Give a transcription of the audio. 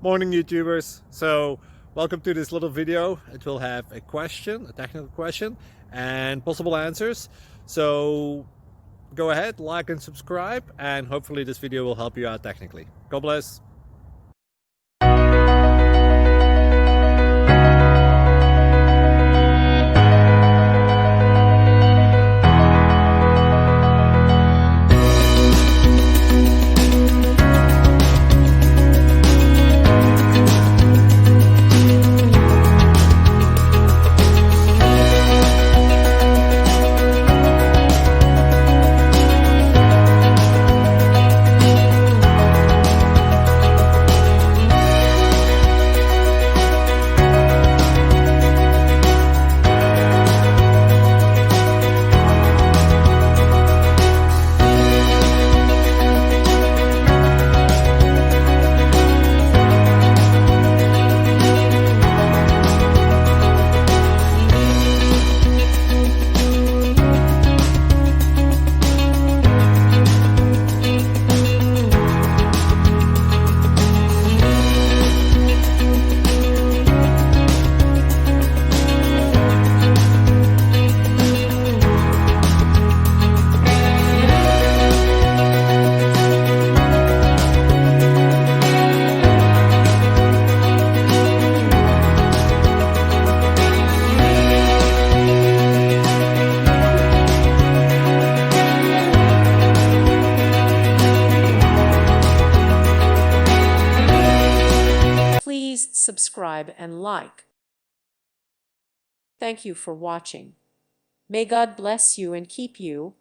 Morning YouTubers. So welcome to this little video. It will have a question, a technical question, and possible answers. So go ahead, like and subscribe, and hopefully this video will help you out technically. God bless. Please subscribe and like. Thank you for watching. May God bless you and keep you.